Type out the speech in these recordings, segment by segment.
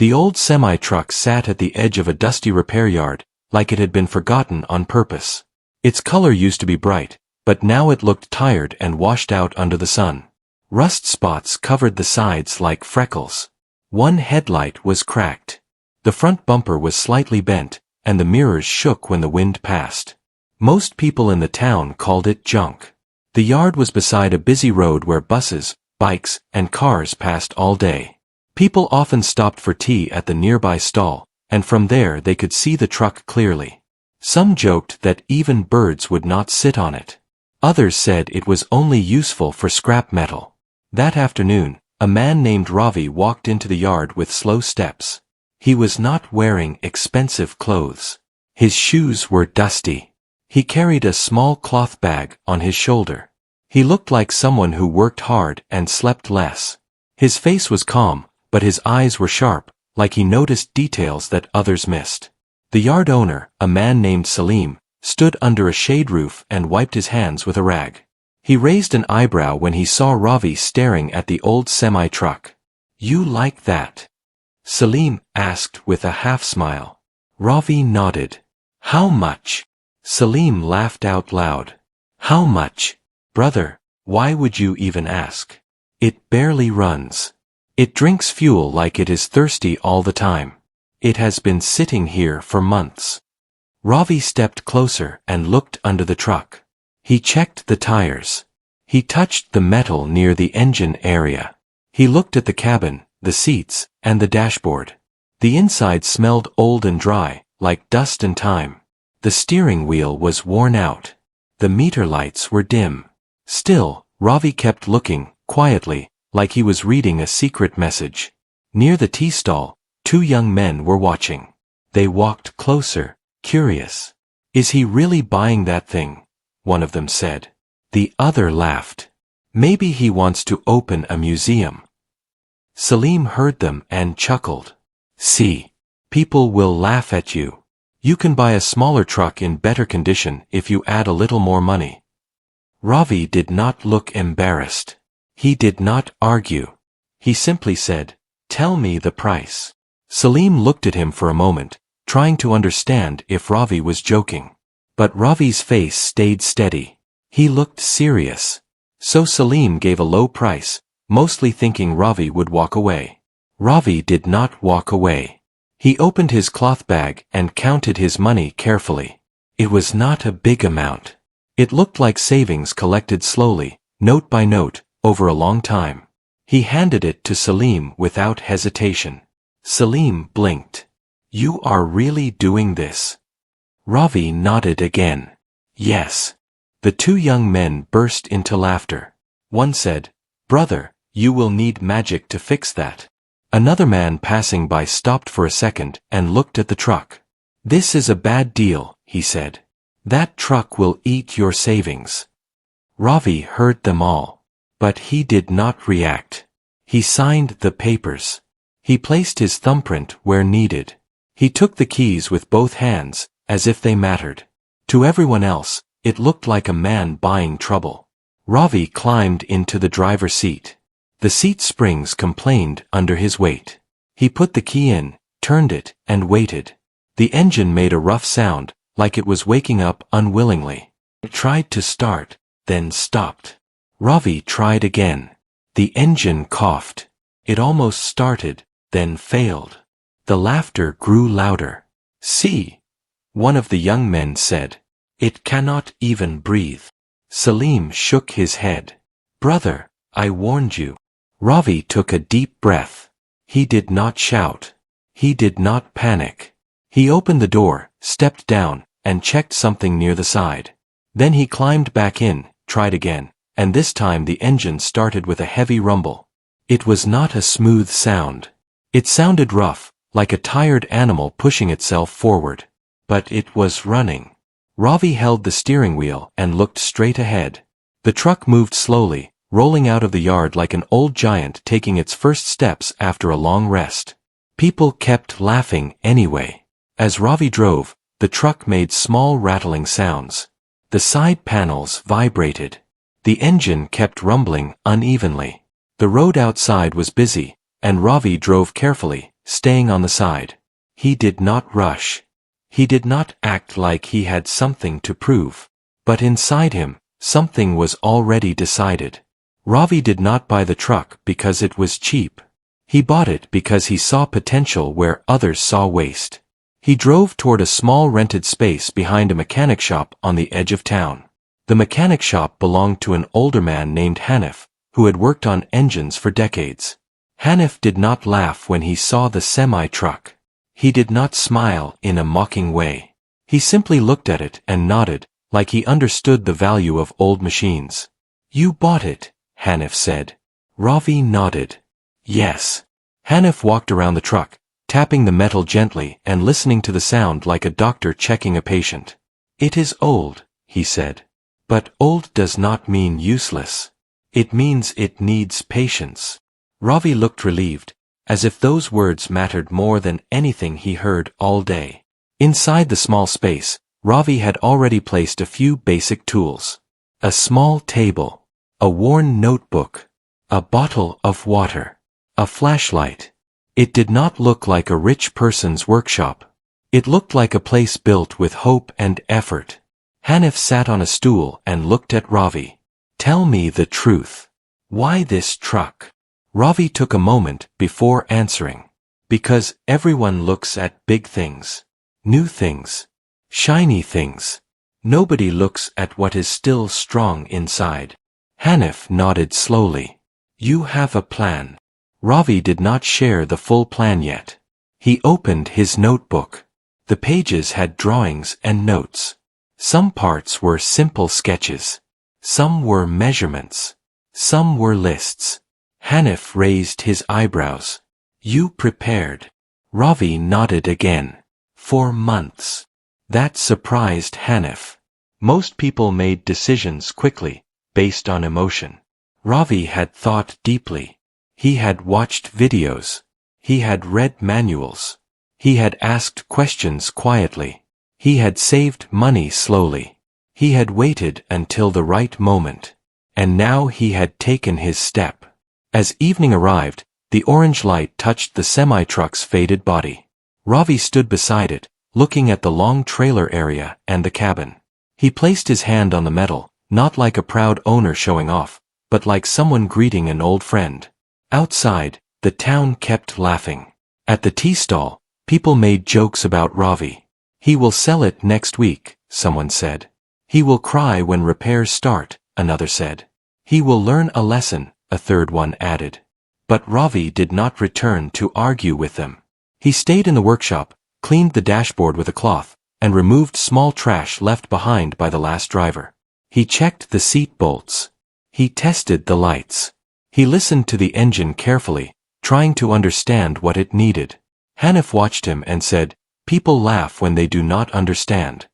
The old semi-truck sat at the edge of a dusty repair yard, like it had been forgotten on purpose. Its color used to be bright, but now it looked tired and washed out under the sun. Rust spots covered the sides like freckles. One headlight was cracked. The front bumper was slightly bent, and the mirrors shook when the wind passed. Most people in the town called it junk. The yard was beside a busy road where buses, bikes, and cars passed all day. People often stopped for tea at the nearby stall, and from there they could see the truck clearly. Some joked that even birds would not sit on it. Others said it was only useful for scrap metal. That afternoon, a man named Ravi walked into the yard with slow steps. He was not wearing expensive clothes. His shoes were dusty. He carried a small cloth bag on his shoulder. He looked like someone who worked hard and slept less. His face was calm, but his eyes were sharp, like he noticed details that others missed. The yard owner, a man named Salim, stood under a shade roof and wiped his hands with a rag. He raised an eyebrow when he saw Ravi staring at the old semi-truck. "You like that?" Salim asked with a half-smile. Ravi nodded. "How much?" Salim laughed out loud. "How much? Brother, why would you even ask? It barely runs. It drinks fuel like it is thirsty all the time. It has been sitting here for months." Ravi stepped closer and looked under the truck. He checked the tires. He touched the metal near the engine area. He looked at the cabin, the seats, and the dashboard. The inside smelled old and dry, like dust and time. The steering wheel was worn out. The meter lights were dim. Still, Ravi kept looking, quietly, like he was reading a secret message. Near the tea stall, two young men were watching. They walked closer, curious. "Is he really buying that thing?" one of them said. The other laughed. "Maybe he wants to open a museum." Salim heard them and chuckled. "See, people will laugh at you. You can buy a smaller truck in better condition if you add a little more money." Ravi did not look embarrassed. He did not argue. He simply said, "Tell me the price." Salim looked at him for a moment, trying to understand if Ravi was joking. But Ravi's face stayed steady. He looked serious. So Salim gave a low price, mostly thinking Ravi would walk away. Ravi did not walk away. He opened his cloth bag and counted his money carefully. It was not a big amount. It looked like savings collected slowly, note by note, over a long time. He handed it to Salim without hesitation. Salim blinked. "You are really doing this?" Ravi nodded again. "Yes." The two young men burst into laughter. One said, "Brother, you will need magic to fix that." Another man passing by stopped for a second and looked at the truck. "This is a bad deal," he said. "That truck will eat your savings." Ravi heard them all. But he did not react. He signed the papers. He placed his thumbprint where needed. He took the keys with both hands, as if they mattered. To everyone else, it looked like a man buying trouble. Ravi climbed into the driver's seat. The seat springs complained under his weight. He put the key in, turned it, and waited. The engine made a rough sound, like it was waking up unwillingly. It tried to start, then stopped. Ravi tried again. The engine coughed. It almost started, then failed. The laughter grew louder. "See," one of the young men said. "It cannot even breathe." Salim shook his head. "Brother, I warned you." Ravi took a deep breath. He did not shout. He did not panic. He opened the door, stepped down, and checked something near the side. Then he climbed back in, tried again, and this time the engine started with a heavy rumble. It was not a smooth sound. It sounded rough, like a tired animal pushing itself forward. But it was running. Ravi held the steering wheel and looked straight ahead. The truck moved slowly, rolling out of the yard like an old giant taking its first steps after a long rest. People kept laughing anyway. As Ravi drove, the truck made small rattling sounds. The side panels vibrated. The engine kept rumbling unevenly. The road outside was busy, and Ravi drove carefully, staying on the side. He did not rush. He did not act like he had something to prove. But inside him, something was already decided. Ravi did not buy the truck because it was cheap. He bought it because he saw potential where others saw waste. He drove toward a small rented space behind a mechanic shop on the edge of town. The mechanic shop belonged to an older man named Hanif, who had worked on engines for decades. Hanif did not laugh when he saw the semi-truck. He did not smile in a mocking way. He simply looked at it and nodded, like he understood the value of old machines. "You bought it," Hanif said. Ravi nodded. "Yes." Hanif walked around the truck, tapping the metal gently and listening to the sound like a doctor checking a patient. "It is old," he said. "But old does not mean useless. It means it needs patience." Ravi looked relieved, as if those words mattered more than anything he heard all day. Inside the small space, Ravi had already placed a few basic tools. A small table, a worn notebook, a bottle of water, a flashlight. It did not look like a rich person's workshop. It looked like a place built with hope and effort. Hanif sat on a stool and looked at Ravi. "Tell me the truth. Why this truck?" Ravi took a moment before answering. "Because everyone looks at big things, new things, shiny things. Nobody looks at what is still strong inside." Hanif nodded slowly. "You have a plan." Ravi did not share the full plan yet. He opened his notebook. The pages had drawings and notes. Some parts were simple sketches. Some were measurements. Some were lists. Hanif raised his eyebrows. "You prepared." Ravi nodded again. "For months." That surprised Hanif. Most people made decisions quickly, based on emotion. Ravi had thought deeply. He had watched videos. He had read manuals. He had asked questions quietly. He had saved money slowly. He had waited until the right moment. And now he had taken his step. As evening arrived, the orange light touched the semi-truck's faded body. Ravi stood beside it, looking at the long trailer area and the cabin. He placed his hand on the metal, not like a proud owner showing off, but like someone greeting an old friend. Outside, the town kept laughing. At the tea stall, people made jokes about Ravi. "He will sell it next week," someone said. "He will cry when repairs start," another said. "He will learn a lesson," a third one added. But Ravi did not return to argue with them. He stayed in the workshop, cleaned the dashboard with a cloth, and removed small trash left behind by the last driver. He checked the seat bolts. He tested the lights. He listened to the engine carefully, trying to understand what it needed. Hanif watched him and said, "People laugh when they do not understand."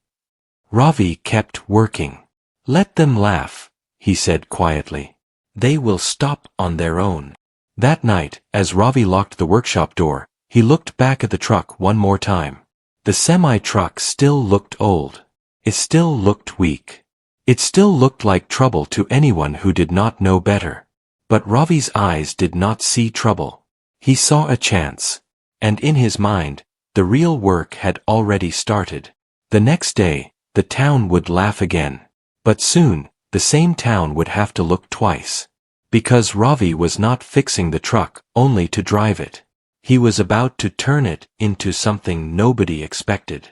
Ravi kept working. "Let them laugh," he said quietly. "They will stop on their own." That night, as Ravi locked the workshop door, he looked back at the truck one more time. The semi-truck still looked old. It still looked weak. It still looked like trouble to anyone who did not know better. But Ravi's eyes did not see trouble. He saw a chance. And in his mind, the real work had already started. The next day, the town would laugh again. But soon, the same town would have to look twice. Because Ravi was not fixing the truck only to drive it. He was about to turn it into something nobody expected.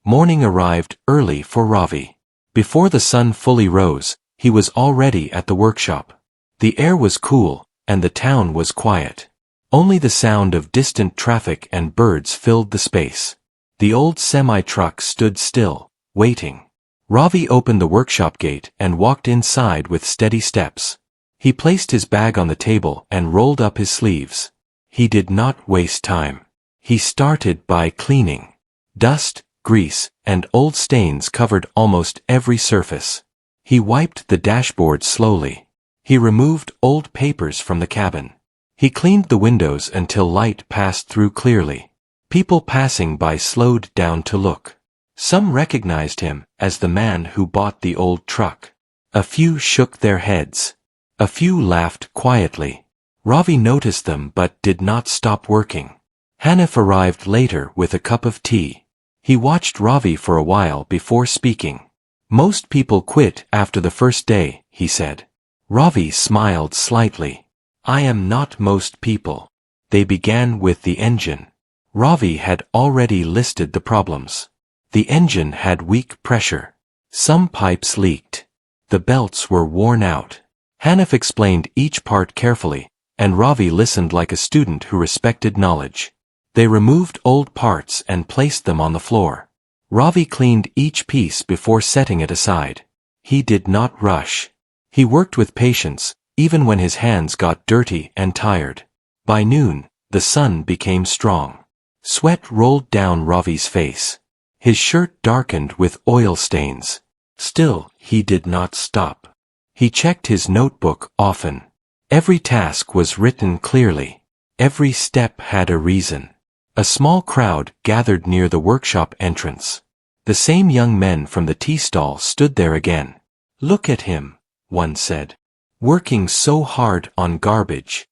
Morning arrived early for Ravi. Before the sun fully rose, he was already at the workshop. The air was cool, and the town was quiet. Only the sound of distant traffic and birds filled the space. The old semi-truck stood still, waiting. Ravi opened the workshop gate and walked inside with steady steps. He placed his bag on the table and rolled up his sleeves. He did not waste time. He started by cleaning. Dust, grease, and old stains covered almost every surface. He wiped the dashboard slowly. He removed old papers from the cabin. He cleaned the windows until light passed through clearly. People passing by slowed down to look. Some recognized him as the man who bought the old truck. A few shook their heads. A few laughed quietly. Ravi noticed them but did not stop working. Hanif arrived later with a cup of tea. He watched Ravi for a while before speaking. Most people quit after the first day, he said. Ravi smiled slightly. I am not most people. They began with the engine. Ravi had already listed the problems. The engine had weak pressure. Some pipes leaked. The belts were worn out. Hanif explained each part carefully, and Ravi listened like a student who respected knowledge. They removed old parts and placed them on the floor. Ravi cleaned each piece before setting it aside. He did not rush. He worked with patience, even when his hands got dirty and tired. By noon, the sun became strong. Sweat rolled down Ravi's face. His shirt darkened with oil stains. Still, he did not stop. He checked his notebook often. Every task was written clearly. Every step had a reason. A small crowd gathered near the workshop entrance. The same young men from the tea stall stood there again. Look at him, one said. Working so hard on garbage.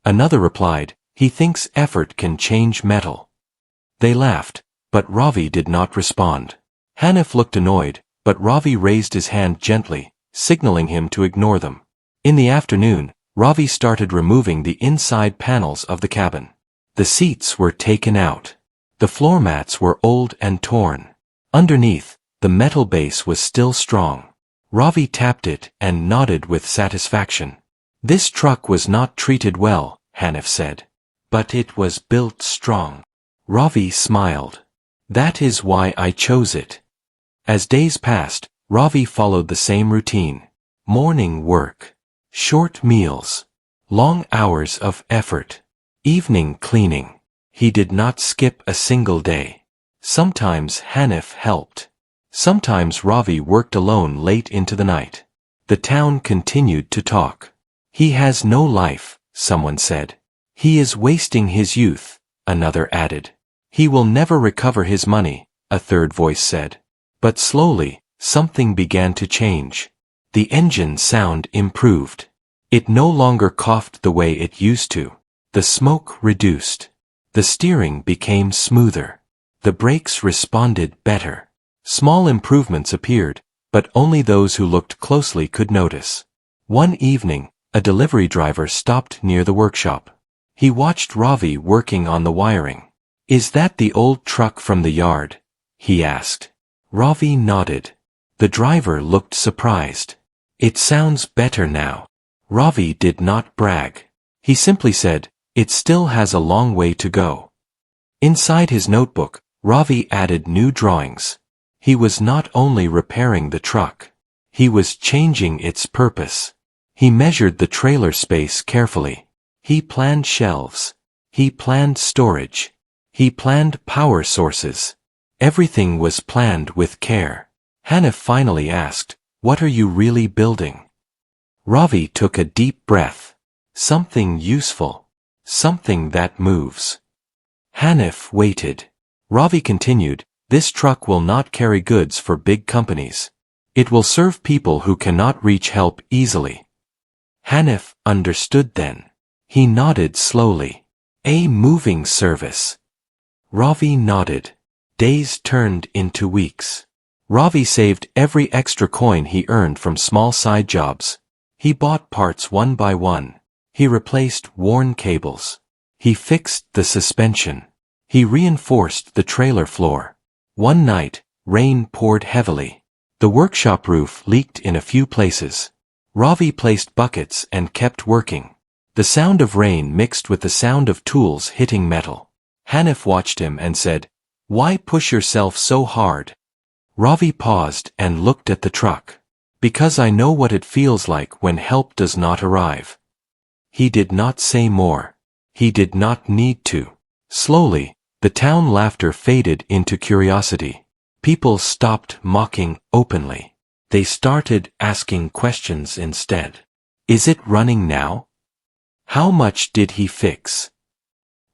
Another replied, he thinks effort can change metal. They laughed, but Ravi did not respond. Hanif looked annoyed, but Ravi raised his hand gently, signaling him to ignore them. In the afternoon, Ravi started removing the inside panels of the cabin. The seats were taken out. The floor mats were old and torn. Underneath, the metal base was still strong. Ravi tapped it and nodded with satisfaction. This truck was not treated well, Hanif said. But it was built strong. Ravi smiled. That is why I chose it. As days passed, Ravi followed the same routine. Morning work. Short meals. Long hours of effort. Evening cleaning. He did not skip a single day. Sometimes Hanif helped. Sometimes Ravi worked alone late into the night. The town continued to talk. He has no life, someone said. He is wasting his youth, another added. He will never recover his money, a third voice said. But slowly, something began to change. The engine sound improved. It no longer coughed the way it used to. The smoke reduced. The steering became smoother. The brakes responded better. Small improvements appeared, but only those who looked closely could notice. One evening, a delivery driver stopped near the workshop. He watched Ravi working on the wiring. Is that the old truck from the yard? He asked. Ravi nodded. The driver looked surprised. It sounds better now. Ravi did not brag. He simply said, it still has a long way to go. Inside his notebook, Ravi added new drawings. He was not only repairing the truck. He was changing its purpose. He measured the trailer space carefully. He planned shelves. He planned storage. He planned power sources. Everything was planned with care. Hanif finally asked, what are you really building? Ravi took a deep breath. Something useful. Something that moves. Hanif waited. Ravi continued, this truck will not carry goods for big companies. It will serve people who cannot reach help easily. Hanif understood then. He nodded slowly. A moving service. Ravi nodded. Days turned into weeks. Ravi saved every extra coin he earned from small side jobs. He bought parts one by one. He replaced worn cables. He fixed the suspension. He reinforced the trailer floor. One night, rain poured heavily. The workshop roof leaked in a few places. Ravi placed buckets and kept working. The sound of rain mixed with the sound of tools hitting metal. Hanif watched him and said, why push yourself so hard? Ravi paused and looked at the truck. Because I know what it feels like when help does not arrive. He did not say more. He did not need to. Slowly, the town laughter faded into curiosity. People stopped mocking openly. They started asking questions instead. Is it running now? How much did he fix?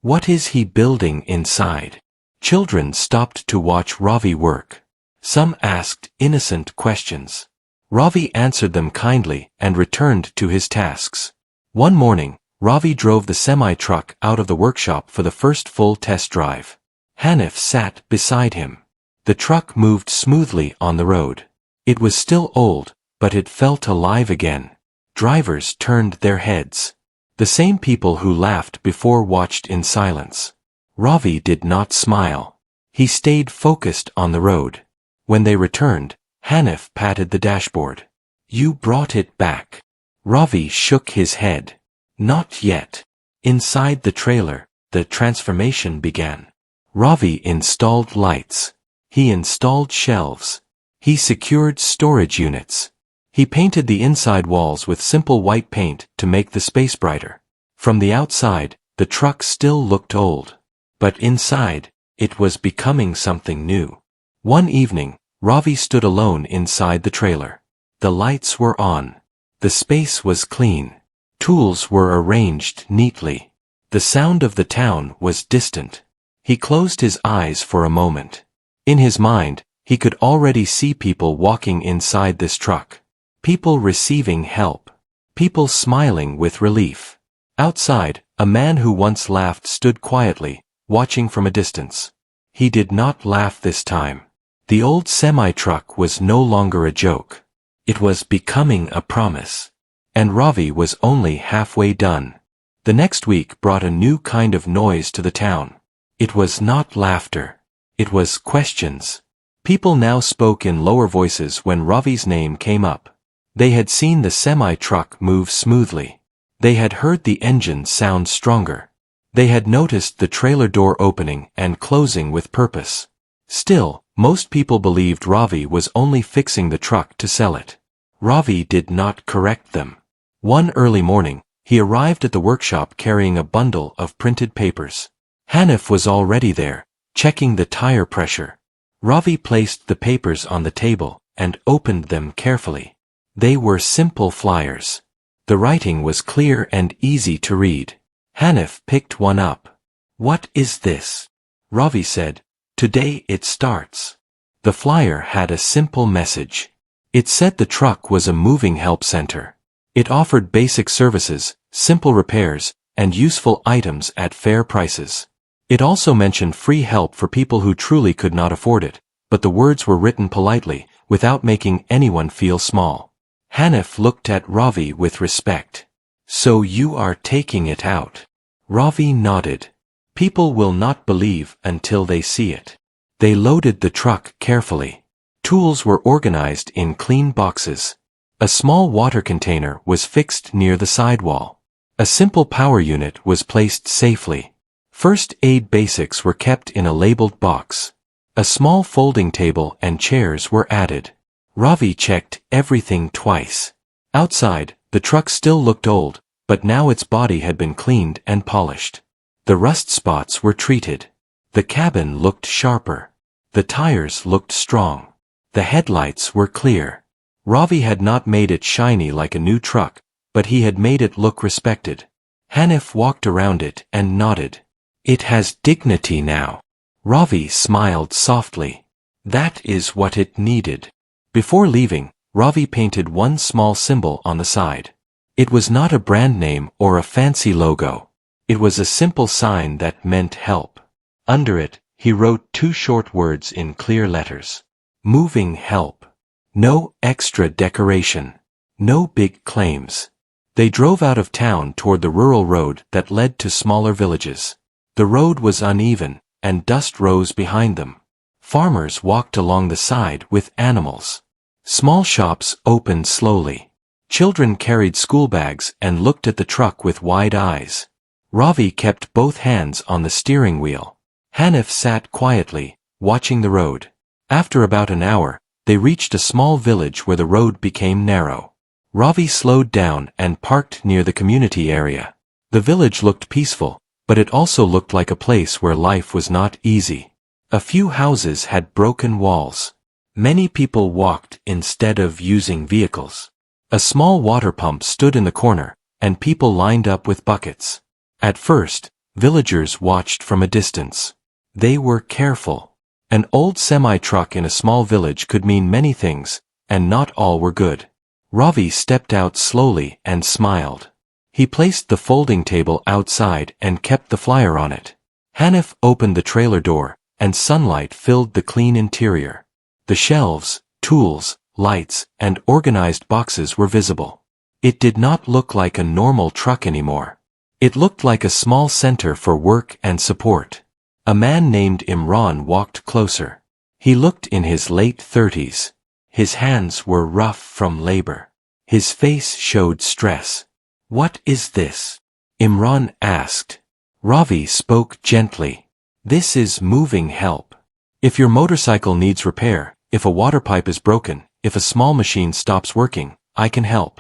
What is he building inside? Children stopped to watch Ravi work. Some asked innocent questions. Ravi answered them kindly and returned to his tasks. One morning, Ravi drove the semi-truck out of the workshop for the first full test drive. Hanif sat beside him. The truck moved smoothly on the road. It was still old, but it felt alive again. Drivers turned their heads. The same people who laughed before watched in silence. Ravi did not smile. He stayed focused on the road. When they returned, Hanif patted the dashboard. "You brought it back." Ravi shook his head. "Not yet." Inside the trailer, the transformation began. Ravi installed lights. He installed shelves. He secured storage units. He painted the inside walls with simple white paint to make the space brighter. From the outside, the truck still looked old. But inside, it was becoming something new. One evening, Ravi stood alone inside the trailer. The lights were on. The space was clean. Tools were arranged neatly. The sound of the town was distant. He closed his eyes for a moment. In his mind, he could already see people walking inside this truck. People receiving help. People smiling with relief. Outside, a man who once laughed stood quietly, watching from a distance. He did not laugh this time. The old semi-truck was no longer a joke. It was becoming a promise. And Ravi was only halfway done. The next week brought a new kind of noise to the town. It was not laughter. It was questions. People now spoke in lower voices when Ravi's name came up. They had seen the semi-truck move smoothly. They had heard the engine sound stronger. They had noticed the trailer door opening and closing with purpose. Still, most people believed Ravi was only fixing the truck to sell it. Ravi did not correct them. One early morning, he arrived at the workshop carrying a bundle of printed papers. Hanif was already there, checking the tire pressure. Ravi placed the papers on the table and opened them carefully. They were simple flyers. The writing was clear and easy to read. Hanif picked one up. "What is this?" Ravi said. "Today it starts." The flyer had a simple message. It said the truck was a moving help center. It offered basic services, simple repairs, and useful items at fair prices. It also mentioned free help for people who truly could not afford it, but the words were written politely, without making anyone feel small. Hanif looked at Ravi with respect. "So you are taking it out?" Ravi nodded. "People will not believe until they see it." They loaded the truck carefully. Tools were organized in clean boxes. A small water container was fixed near the sidewall. A simple power unit was placed safely. First aid basics were kept in a labeled box. A small folding table and chairs were added. Ravi checked everything twice. Outside, the truck still looked old, but now its body had been cleaned and polished. The rust spots were treated. The cabin looked sharper. The tires looked strong. The headlights were clear. Ravi had not made it shiny like a new truck, but he had made it look respected. Hanif walked around it and nodded. "It has dignity now." Ravi smiled softly. That is what it needed. Before leaving, Ravi painted one small symbol on the side. It was not a brand name or a fancy logo. It was a simple sign that meant help. Under it, he wrote two short words in clear letters. Moving help. No extra decoration. No big claims. They drove out of town toward the rural road that led to smaller villages. The road was uneven, and dust rose behind them. Farmers walked along the side with animals. Small shops opened slowly. Children carried school bags and looked at the truck with wide eyes. Ravi kept both hands on the steering wheel. Hanif sat quietly, watching the road. After about an hour, they reached a small village where the road became narrow. Ravi slowed down and parked near the community area. The village looked peaceful, but it also looked like a place where life was not easy. A few houses had broken walls. Many people walked instead of using vehicles. A small water pump stood in the corner, and people lined up with buckets. At first, villagers watched from a distance. They were careful. An old semi-truck in a small village could mean many things, and not all were good. Ravi stepped out slowly and smiled. He placed the folding table outside and kept the flyer on it. Hanif opened the trailer door, and sunlight filled the clean interior. The shelves, tools, lights, and organized boxes were visible. It did not look like a normal truck anymore. It looked like a small center for work and support. A man named Imran walked closer. He looked in his late 30s. His hands were rough from labor. His face showed stress. "What is this?" Imran asked. Ravi spoke gently. "This is moving help. If your motorcycle needs repair, if a water pipe is broken, if a small machine stops working, I can help.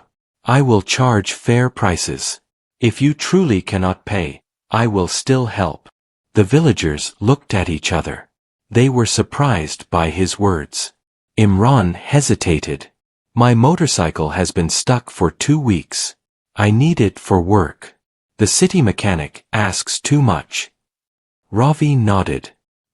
I will charge fair prices. If you truly cannot pay, I will still help." The villagers looked at each other. They were surprised by his words. Imran hesitated. "My motorcycle has been stuck for 2 weeks. I need it for work. The city mechanic asks too much." Ravi nodded.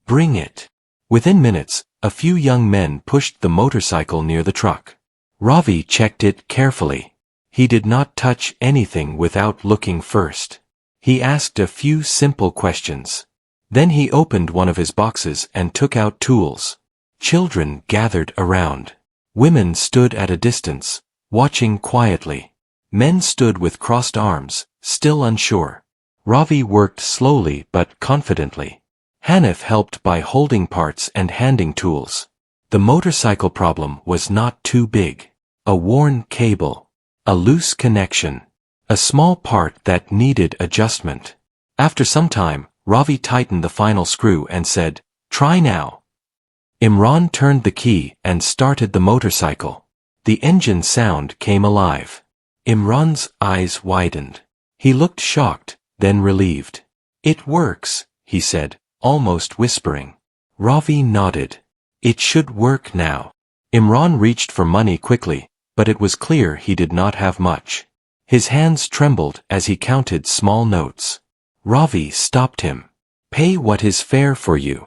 "Bring it." Within minutes, a few young men pushed the motorcycle near the truck. Ravi checked it carefully. He did not touch anything without looking first. He asked a few simple questions. Then he opened one of his boxes and took out tools. Children gathered around. Women stood at a distance, watching quietly. Men stood with crossed arms, still unsure. Ravi worked slowly but confidently. Hanif helped by holding parts and handing tools. The motorcycle problem was not too big. A worn cable. A loose connection. A small part that needed adjustment. After some time, Ravi tightened the final screw and said, "Try now." Imran turned the key and started the motorcycle. The engine sound came alive. Imran's eyes widened. He looked shocked, then relieved. "It works," he said, almost whispering. Ravi nodded. "It should work now." Imran reached for money quickly, but it was clear he did not have much. His hands trembled as he counted small notes. Ravi stopped him. "Pay what is fair for you."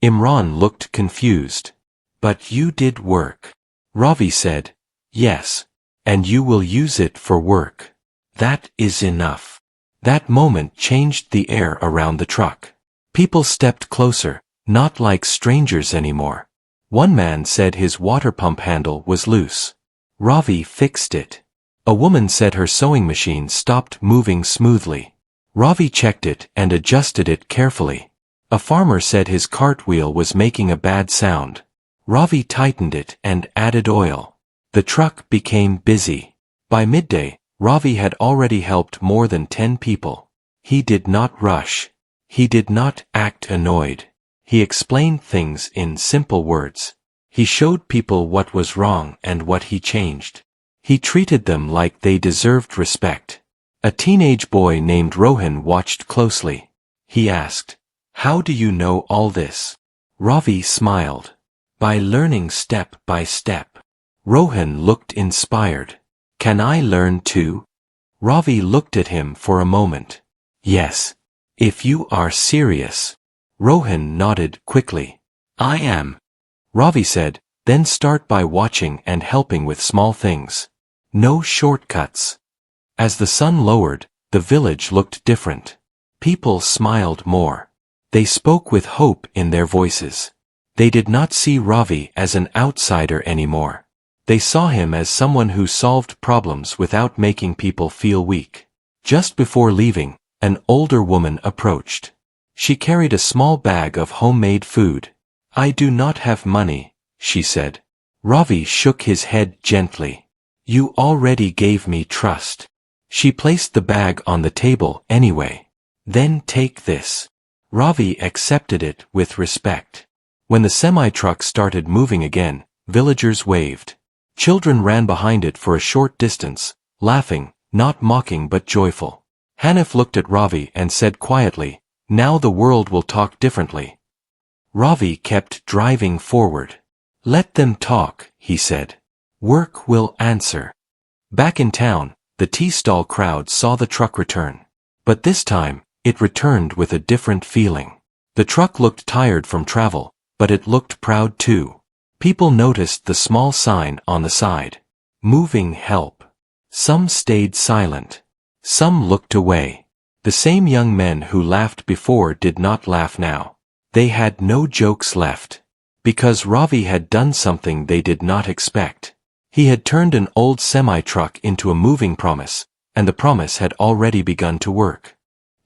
Imran looked confused. "But you did work." Ravi said, "Yes. And you will use it for work. That is enough." That moment changed the air around the truck. People stepped closer, not like strangers anymore. One man said his water pump handle was loose. Ravi fixed it. A woman said her sewing machine stopped moving smoothly. Ravi checked it and adjusted it carefully. A farmer said his cartwheel was making a bad sound. Ravi tightened it and added oil. The truck became busy. By midday, Ravi had already helped more than 10 people. He did not rush. He did not act annoyed. He explained things in simple words. He showed people what was wrong and what he changed. He treated them like they deserved respect. A teenage boy named Rohan watched closely. He asked, "How do you know all this?" Ravi smiled. "By learning step by step." Rohan looked inspired. "Can I learn too?" Ravi looked at him for a moment. "Yes. If you are serious." Rohan nodded quickly. "I am." Ravi said, "Then start by watching and helping with small things. No shortcuts." As the sun lowered, the village looked different. People smiled more. They spoke with hope in their voices. They did not see Ravi as an outsider anymore. They saw him as someone who solved problems without making people feel weak. Just before leaving, an older woman approached. She carried a small bag of homemade food. "I do not have money," she said. Ravi shook his head gently. "You already gave me trust." She placed the bag on the table anyway. "Then take this." Ravi accepted it with respect. When the semi-truck started moving again, villagers waved. Children ran behind it for a short distance, laughing, not mocking but joyful. Hanif looked at Ravi and said quietly, "Now the world will talk differently." Ravi kept driving forward. "Let them talk," he said. "Work will answer." Back in town, the tea stall crowd saw the truck return. But this time, it returned with a different feeling. The truck looked tired from travel, but it looked proud too. People noticed the small sign on the side. "Moving help." Some stayed silent. Some looked away. The same young men who laughed before did not laugh now. They had no jokes left. Because Ravi had done something they did not expect. He had turned an old semi-truck into a moving promise, and the promise had already begun to work.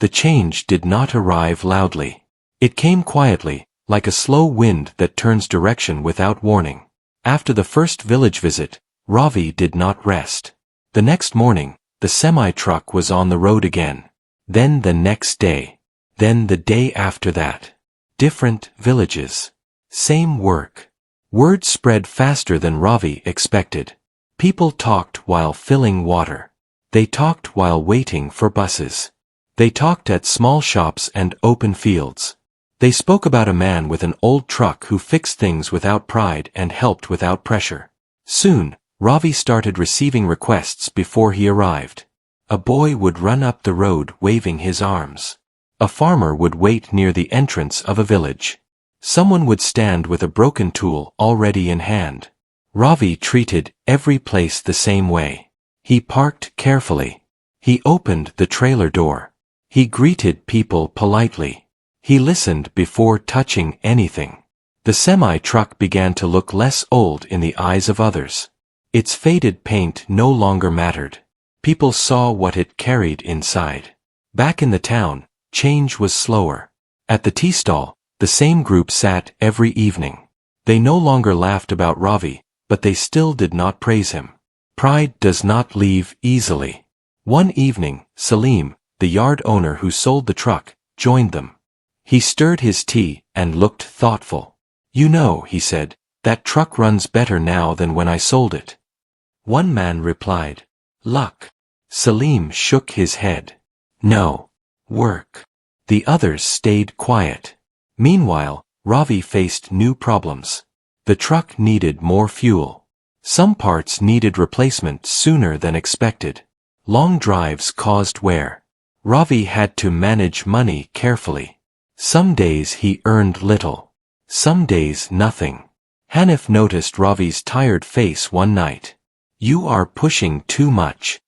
The change did not arrive loudly. It came quietly, like a slow wind that turns direction without warning. After the first village visit, Ravi did not rest. The next morning, the semi-truck was on the road again. Then the next day. Then the day after that. Different villages. Same work. Word spread faster than Ravi expected. People talked while filling water. They talked while waiting for buses. They talked at small shops and open fields. They spoke about a man with an old truck who fixed things without pride and helped without pressure. Soon, Ravi started receiving requests before he arrived. A boy would run up the road waving his arms. A farmer would wait near the entrance of a village. Someone would stand with a broken tool already in hand. Ravi treated every place the same way. He parked carefully. He opened the trailer door. He greeted people politely. He listened before touching anything. The semi-truck began to look less old in the eyes of others. Its faded paint no longer mattered. People saw what it carried inside. Back in the town, change was slower. At the tea stall, the same group sat every evening. They no longer laughed about Ravi, but they still did not praise him. Pride does not leave easily. One evening, Salim, the yard owner who sold the truck, joined them. He stirred his tea and looked thoughtful. "You know," he said, "that truck runs better now than when I sold it." One man replied, "Luck." Salim shook his head. "No. Work." The others stayed quiet. Meanwhile, Ravi faced new problems. The truck needed more fuel. Some parts needed replacement sooner than expected. Long drives caused wear. Ravi had to manage money carefully. Some days he earned little. Some days nothing. Hanif noticed Ravi's tired face one night. "You are pushing too much."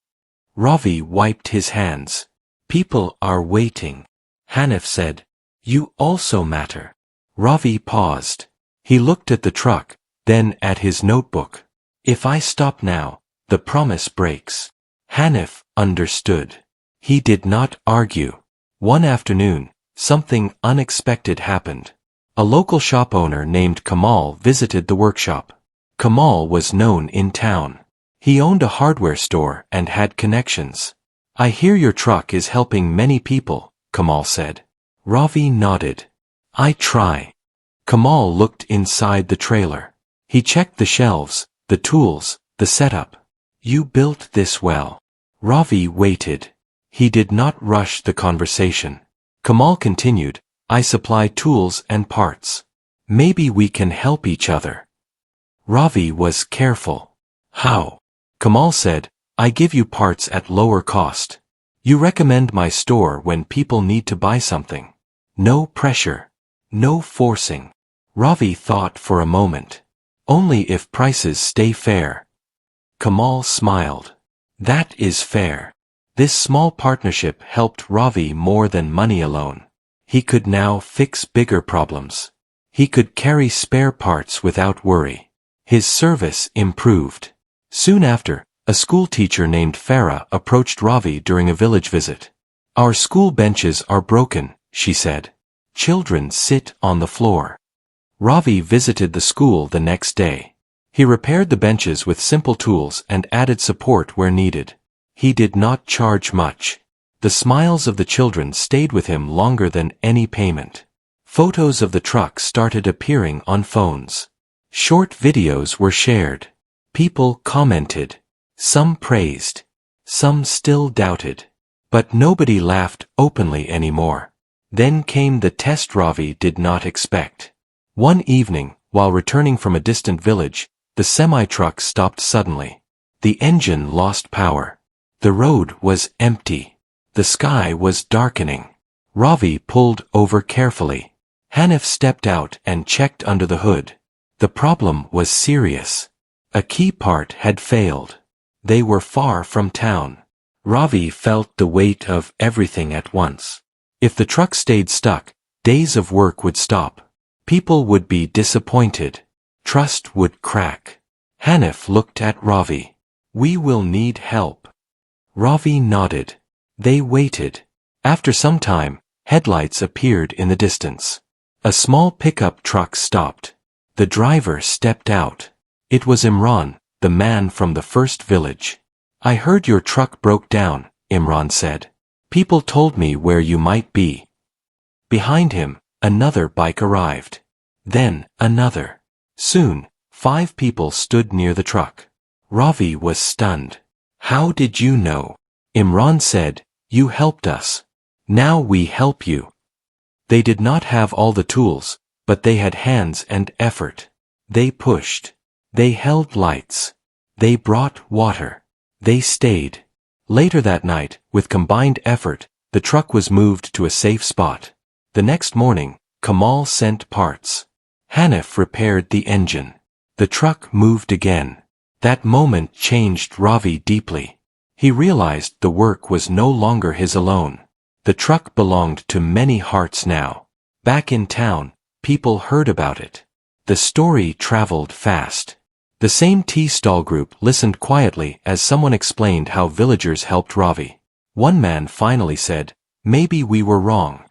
Ravi wiped his hands. "People are waiting." Hanif said, "You also matter." Ravi paused. He looked at the truck, then at his notebook. "If I stop now, the promise breaks." Hanif understood. He did not argue. One afternoon, something unexpected happened. A local shop owner named Kamal visited the workshop. Kamal was known in town. He owned a hardware store and had connections. "I hear your truck is helping many people," Kamal said. Ravi nodded. "I try." Kamal looked inside the trailer. He checked the shelves, the tools, the setup. "You built this well." Ravi waited. He did not rush the conversation. Kamal continued, "I supply tools and parts. Maybe we can help each other." Ravi was careful. "How?" Kamal said, "I give you parts at lower cost. You recommend my store when people need to buy something. No pressure. No forcing." Ravi thought for a moment. "Only if prices stay fair." Kamal smiled. "That is fair." This small partnership helped Ravi more than money alone. He could now fix bigger problems. He could carry spare parts without worry. His service improved. Soon after, a school teacher named Farah approached Ravi during a village visit. "Our school benches are broken," she said. "Children sit on the floor." Ravi visited the school the next day. He repaired the benches with simple tools and added support where needed. He did not charge much. The smiles of the children stayed with him longer than any payment. Photos of the truck started appearing on phones. Short videos were shared. People commented. Some praised. Some still doubted. But nobody laughed openly anymore. Then came the test Ravi did not expect. One evening, while returning from a distant village, the semi-truck stopped suddenly. The engine lost power. The road was empty. The sky was darkening. Ravi pulled over carefully. Hanif stepped out and checked under the hood. The problem was serious. A key part had failed. They were far from town. Ravi felt the weight of everything at once. If the truck stayed stuck, days of work would stop. People would be disappointed. Trust would crack. Hanif looked at Ravi. "We will need help." Ravi nodded. They waited. After some time, headlights appeared in the distance. A small pickup truck stopped. The driver stepped out. It was Imran, the man from the first village. "I heard your truck broke down," Imran said. "People told me where you might be." Behind him, another bike arrived. Then, another. Soon, 5 people stood near the truck. Ravi was stunned. "How did you know?" Imran said, "You helped us. Now we help you." They did not have all the tools, but they had hands and effort. They pushed. They held lights. They brought water. They stayed. Later that night, with combined effort, the truck was moved to a safe spot. The next morning, Kamal sent parts. Hanif repaired the engine. The truck moved again. That moment changed Ravi deeply. He realized the work was no longer his alone. The truck belonged to many hearts now. Back in town, people heard about it. The story traveled fast. The same tea stall group listened quietly as someone explained how villagers helped Ravi. One man finally said, "Maybe we were wrong."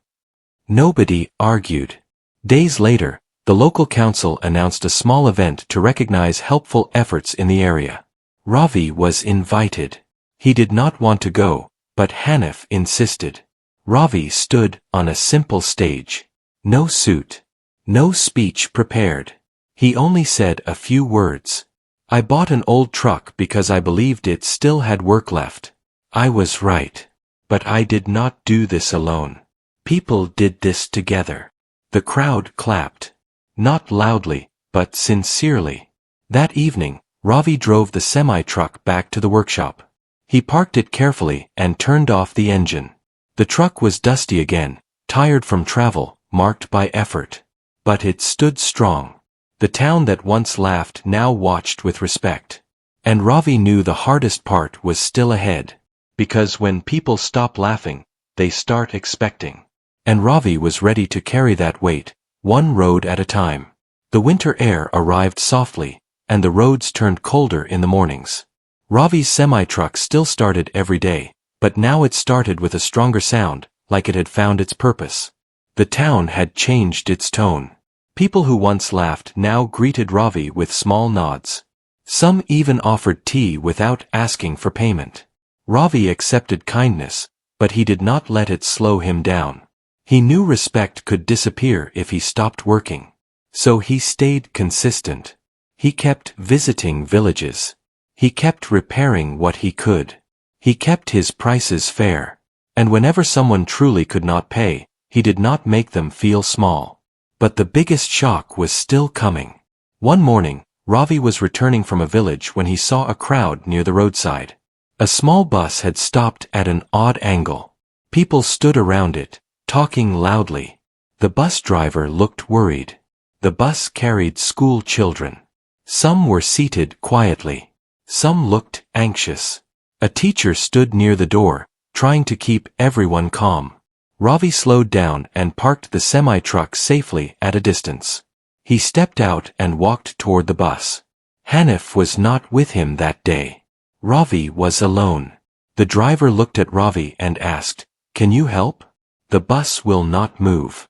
Nobody argued. Days later, the local council announced a small event to recognize helpful efforts in the area. Ravi was invited. He did not want to go, but Hanif insisted. Ravi stood on a simple stage. No suit. No speech prepared. He only said a few words. "I bought an old truck because I believed it still had work left. I was right. But I did not do this alone. People did this together." The crowd clapped. Not loudly, but sincerely. That evening, Ravi drove the semi-truck back to the workshop. He parked it carefully and turned off the engine. The truck was dusty again, tired from travel, marked by effort. But it stood strong. The town that once laughed now watched with respect. And Ravi knew the hardest part was still ahead. Because when people stop laughing, they start expecting. And Ravi was ready to carry that weight, one road at a time. The winter air arrived softly, and the roads turned colder in the mornings. Ravi's semi-truck still started every day, but now it started with a stronger sound, like it had found its purpose. The town had changed its tone. People who once laughed now greeted Ravi with small nods. Some even offered tea without asking for payment. Ravi accepted kindness, but he did not let it slow him down. He knew respect could disappear if he stopped working. So he stayed consistent. He kept visiting villages. He kept repairing what he could. He kept his prices fair. And whenever someone truly could not pay, he did not make them feel small. But the biggest shock was still coming. One morning, Ravi was returning from a village when he saw a crowd near the roadside. A small bus had stopped at an odd angle. People stood around it, talking loudly. The bus driver looked worried. The bus carried school children. Some were seated quietly. Some looked anxious. A teacher stood near the door, trying to keep everyone calm. Ravi slowed down and parked the semi-truck safely at a distance. He stepped out and walked toward the bus. Hanif was not with him that day. Ravi was alone. The driver looked at Ravi and asked, "Can you help? The bus will not move."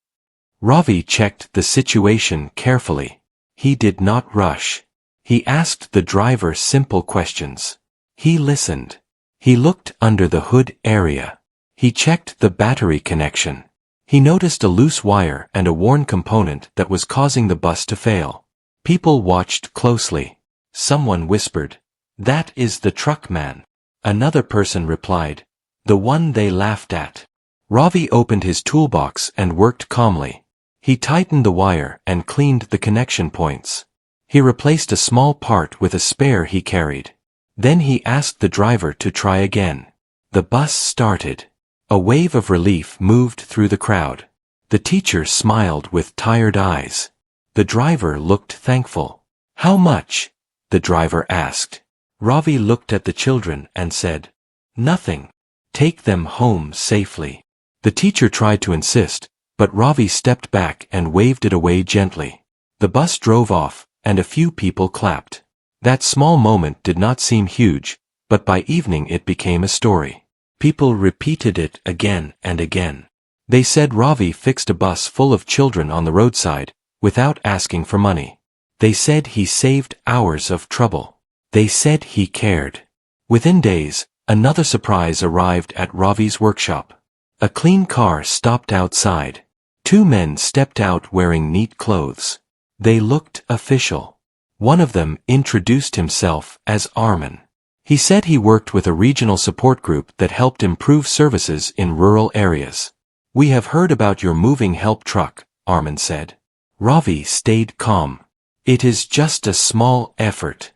Ravi checked the situation carefully. He did not rush. He asked the driver simple questions. He listened. He looked under the hood area. He checked the battery connection. He noticed a loose wire and a worn component that was causing the bus to fail. People watched closely. Someone whispered, "That is the truck man." Another person replied, "The one they laughed at." Ravi opened his toolbox and worked calmly. He tightened the wire and cleaned the connection points. He replaced a small part with a spare he carried. Then he asked the driver to try again. The bus started. A wave of relief moved through the crowd. The teacher smiled with tired eyes. The driver looked thankful. "How much?" the driver asked. Ravi looked at the children and said, Nothing. Take them home safely. The teacher tried to insist, but Ravi stepped back and waved it away gently. The bus drove off, and a few people clapped. That small moment did not seem huge, but by evening it became a story. People repeated it again and again. They said Ravi fixed a bus full of children on the roadside, without asking for money. They said he saved hours of trouble. They said he cared. Within days, another surprise arrived at Ravi's workshop. A clean car stopped outside. 2 men stepped out wearing neat clothes. They looked official. One of them introduced himself as Armin. He said he worked with a regional support group that helped improve services in rural areas. "We have heard about your moving help truck," Armin said. Ravi stayed calm. "It is just a small effort."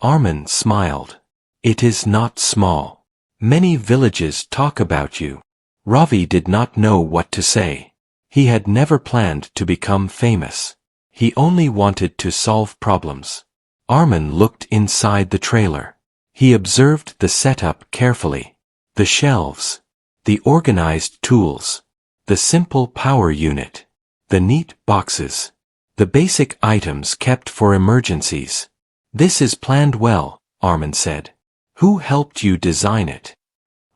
Armin smiled. "It is not small. Many villages talk about you." Ravi did not know what to say. He had never planned to become famous. He only wanted to solve problems. Armin looked inside the trailer. He observed the setup carefully. The shelves. The organized tools. The simple power unit. The neat boxes. The basic items kept for emergencies. "This is planned well," Armin said. "Who helped you design it?"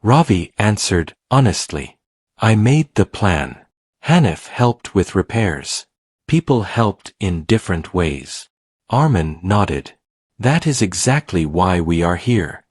Ravi answered honestly. "I made the plan. Hanif helped with repairs. People helped in different ways." Armin nodded. "That is exactly why we are here."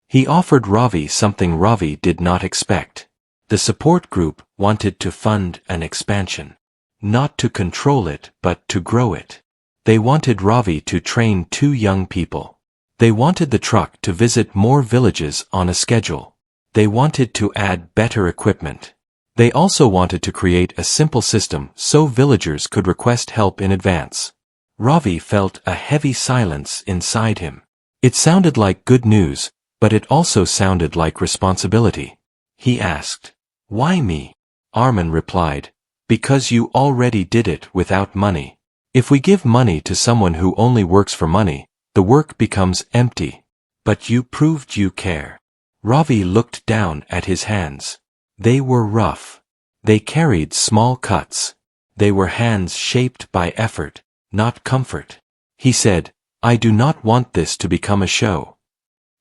He offered Ravi something Ravi did not expect. The support group wanted to fund an expansion. Not to control it, but to grow it. They wanted Ravi to train 2 young people. They wanted the truck to visit more villages on a schedule. They wanted to add better equipment. They also wanted to create a simple system so villagers could request help in advance. Ravi felt a heavy silence inside him. It sounded like good news, but it also sounded like responsibility. He asked, "Why me?" Armin replied, "Because you already did it without money. If we give money to someone who only works for money, the work becomes empty. But you proved you care." Ravi looked down at his hands. They were rough. They carried small cuts. They were hands shaped by effort, not comfort. He said, "I do not want this to become a show."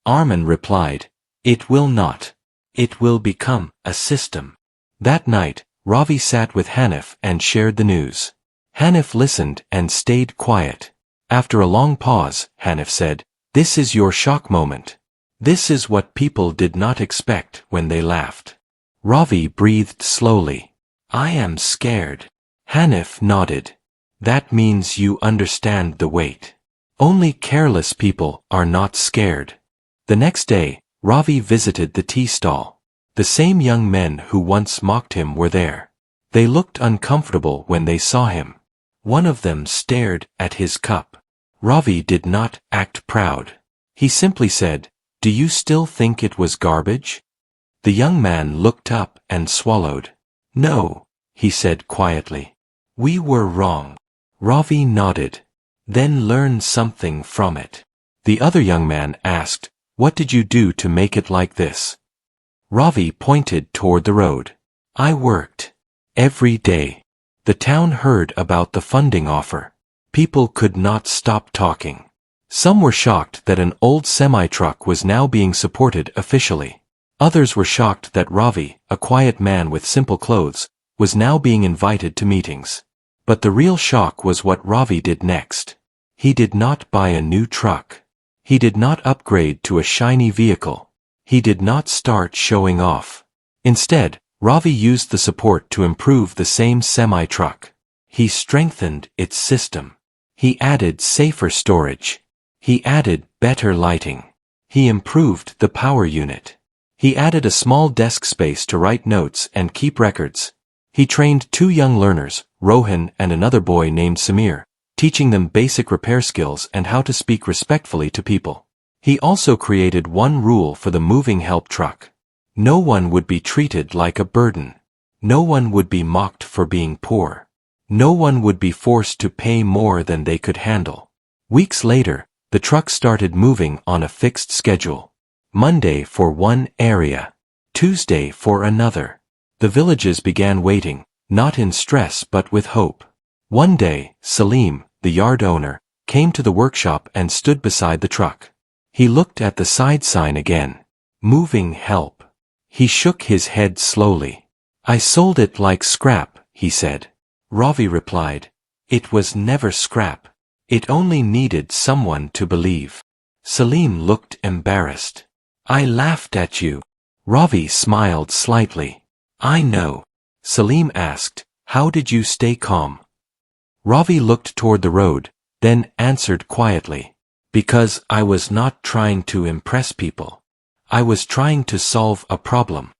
Armin replied, "It will not. It will become a system." That night, Ravi sat with Hanif and shared the news. Hanif listened and stayed quiet. After a long pause, Hanif said, "This is your shock moment. This is what people did not expect when they laughed." Ravi breathed slowly. "I am scared." Hanif nodded. "That means you understand the weight. Only careless people are not scared." The next day, Ravi visited the tea stall. The same young men who once mocked him were there. They looked uncomfortable when they saw him. One of them stared at his cup. Ravi did not act proud. He simply said, "Do you still think it was garbage?" The young man looked up and swallowed. "No," he said quietly. "We were wrong." Ravi nodded. "Then learn something from it." The other young man asked, "What did you do to make it like this?" Ravi pointed toward the road. "I worked. Every day." The town heard about the funding offer. People could not stop talking. Some were shocked that an old semi-truck was now being supported officially. Others were shocked that Ravi, a quiet man with simple clothes, was now being invited to meetings. But the real shock was what Ravi did next. He did not buy a new truck. He did not upgrade to a shiny vehicle. He did not start showing off. Instead, Ravi used the support to improve the same semi-truck. He strengthened its system. He added safer storage. He added better lighting. He improved the power unit. He added a small desk space to write notes and keep records. He trained 2 young learners, Rohan and another boy named Samir, teaching them basic repair skills and how to speak respectfully to people. He also created one rule for the moving help truck. No one would be treated like a burden. No one would be mocked for being poor. No one would be forced to pay more than they could handle. Weeks later, the truck started moving on a fixed schedule. Monday for one area, Tuesday for another. The villages began waiting, not in stress but with hope. One day, Salim, the yard owner, came to the workshop and stood beside the truck. He looked at the side sign again. Moving help. He shook his head slowly. I sold it like scrap, he said. Ravi replied. It was never scrap. It only needed someone to believe. Salim looked embarrassed. I laughed at you. Ravi smiled slightly. I know. Salim asked, how did you stay calm? Ravi looked toward the road, then answered quietly. Because I was not trying to impress people. I was trying to solve a problem.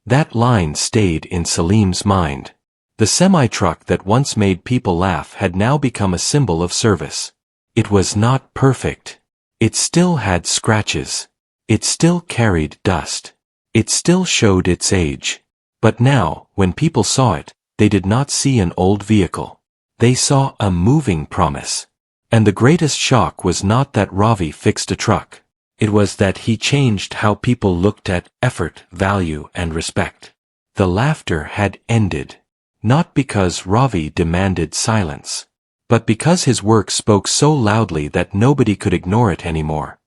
That line stayed in Salim's mind. The semi-truck that once made people laugh had now become a symbol of service. It was not perfect. It still had scratches. It still carried dust. It still showed its age. But now, when people saw it, they did not see an old vehicle. They saw a moving promise. And the greatest shock was not that Ravi fixed a truck. It was that he changed how people looked at effort, value, and respect. The laughter had ended. Not because Ravi demanded silence, but because his work spoke so loudly that nobody could ignore it anymore.